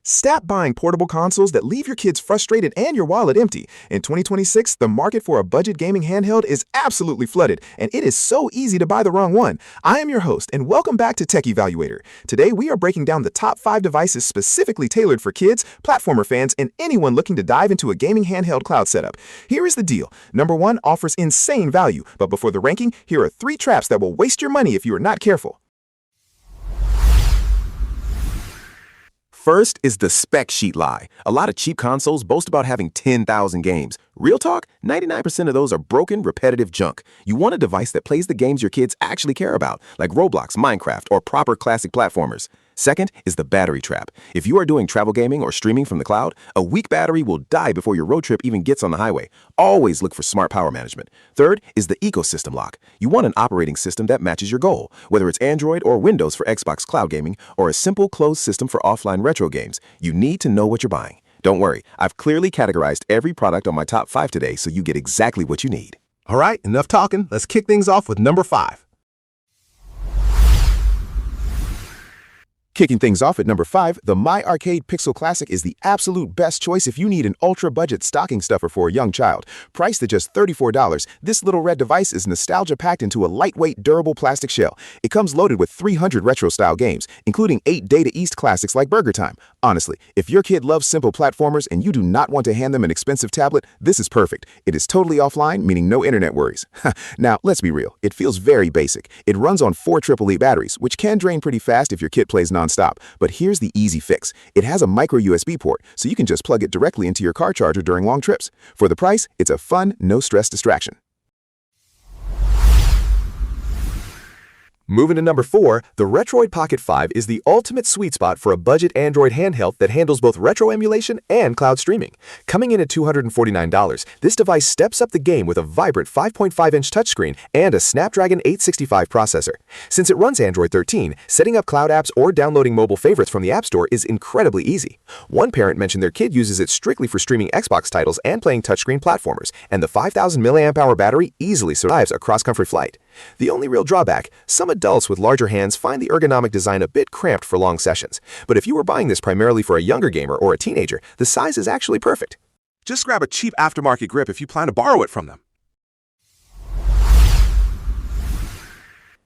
Stop buying portable consoles that leave your kids frustrated and your wallet empty. In 2026, the market for a budget gaming handheld is absolutely flooded, and it is so easy to buy the wrong one. I am your host, and welcome back to Tech Evaluator. Today, we are breaking down the top 5 devices specifically tailored for kids, platformer fans, and anyone looking to dive into a gaming handheld cloud setup. Here is the deal. Number 1 offers insane value, but before the ranking, here are 3 traps that will waste your money if you are not careful. First is the spec sheet lie. A lot of cheap consoles boast about having 10,000 games. Real talk, 99% of those are broken, repetitive junk. You want a device that plays the games your kids actually care about, like Roblox, Minecraft, or proper classic platformers. Second is the battery trap. If you are doing travel gaming or streaming from the cloud, a weak battery will die before your road trip even gets on the highway. Always look for smart power management. Third is the ecosystem lock. You want an operating system that matches your goal, whether it's Android or Windows for Xbox cloud gaming, or a simple closed system for offline retro games. You need to know what you're buying. Don't worry, I've clearly categorized every product on my top 5 today so you get exactly what you need. All right, enough talking. Let's kick things off with number 5. Kicking things off at number 5, the My Arcade Pixel Classic is the absolute best choice if you need an ultra-budget stocking stuffer for a young child. Priced at just $34, this little red device is nostalgia-packed into a lightweight, durable plastic shell. It comes loaded with 300 retro-style games, including 8 Data East classics like Burger Time. Honestly, if your kid loves simple platformers and you do not want to hand them an expensive tablet, this is perfect. It is totally offline, meaning no internet worries. Now, let's be real. It feels very basic. It runs on 4 AAA batteries, which can drain pretty fast if your kid plays non-stop. But here's the easy fix. It has a micro USB port, so you can just plug it directly into your car charger during long trips. For the price, it's a fun, no-stress distraction. Moving to number 4, the Retroid Pocket 5 is the ultimate sweet spot for a budget Android handheld that handles both retro emulation and cloud streaming. Coming in at $249, this device steps up the game with a vibrant 5.5-inch touchscreen and a Snapdragon 865 processor. Since it runs Android 13, setting up cloud apps or downloading mobile favorites from the App Store is incredibly easy. One parent mentioned their kid uses it strictly for streaming Xbox titles and playing touchscreen platformers, and the 5,000 mAh battery easily survives a cross-country flight. The only real drawback, some adults with larger hands find the ergonomic design a bit cramped for long sessions. But if you were buying this primarily for a younger gamer or a teenager, the size is actually perfect. Just grab a cheap aftermarket grip if you plan to borrow it from them.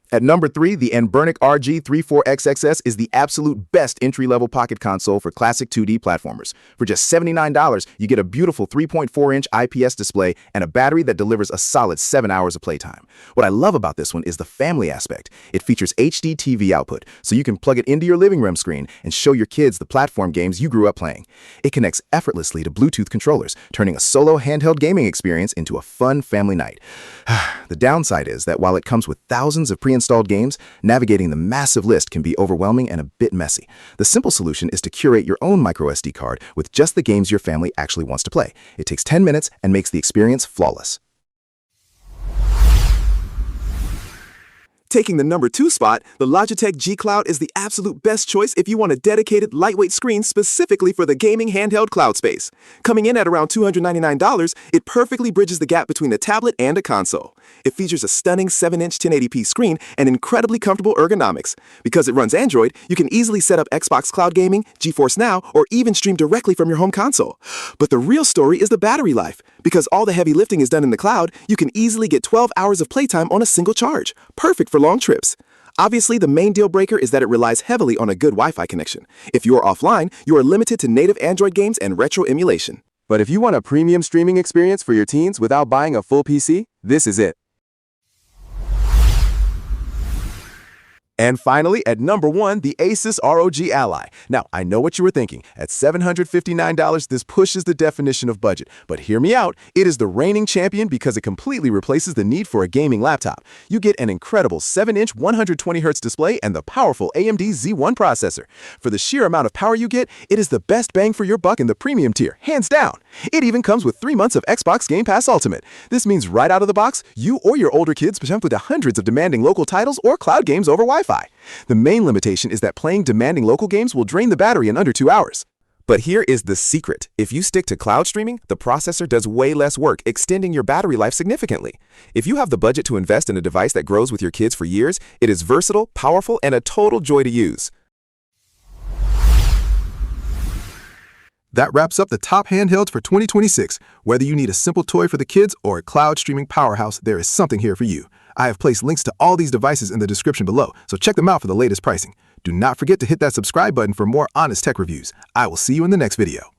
At number 3, the Anbernic RG34XX is the absolute best entry-level pocket console for classic 2D platformers. For just $79, you get a beautiful 3.4-inch IPS display and a battery that delivers a solid 7 hours of playtime. What I love about this one is the family aspect. It features HD TV output, so you can plug it into your living room screen and show your kids the platform games you grew up playing. It connects effortlessly to Bluetooth controllers, turning a solo handheld gaming experience into a fun family night. The downside is that while it comes with thousands of pre-installed games, navigating the massive list can be overwhelming and a bit messy. The simple solution is to curate your own microSD card with just the games your family actually wants to play. It takes 10 minutes and makes the experience flawless. Taking the number 2 spot, the Logitech G Cloud is the absolute best choice if you want a dedicated, lightweight screen specifically for the gaming handheld cloud space. Coming in at around $299, it perfectly bridges the gap between a tablet and a console. It features a stunning 7-inch 1080p screen and incredibly comfortable ergonomics. Because it runs Android, you can easily set up Xbox cloud gaming, GeForce Now, or even stream directly from your home console. But the real story is the battery life. Because all the heavy lifting is done in the cloud, you can easily get 12 hours of playtime on a single charge. Perfect for long trips. Obviously, the main deal breaker is that it relies heavily on a good Wi-Fi connection. If you are offline, you are limited to native Android games and retro emulation. But if you want a premium streaming experience for your teens without buying a full PC, this is it. And finally, at number 1, the ASUS ROG Ally. Now, I know what you were thinking. At $759, this pushes the definition of budget. But hear me out. It is the reigning champion because it completely replaces the need for a gaming laptop. You get an incredible 7-inch 120Hz display and the powerful AMD Z1 processor. For the sheer amount of power you get, it is the best bang for your buck in the premium tier, hands down. It even comes with 3 months of Xbox Game Pass Ultimate. This means right out of the box, you or your older kids jump into hundreds of demanding local titles or cloud games over Wi-Fi. The main limitation is that playing demanding local games will drain the battery in under 2 hours. But here is the secret. If you stick to cloud streaming, the processor does way less work, extending your battery life significantly. If you have the budget to invest in a device that grows with your kids for years, it is versatile, powerful, and a total joy to use. That wraps up the top handhelds for 2026. Whether you need a simple toy for the kids or a cloud streaming powerhouse, there is something here for you. I have placed links to all these devices in the description below, so check them out for the latest pricing. Do not forget to hit that subscribe button for more honest tech reviews. I will see you in the next video.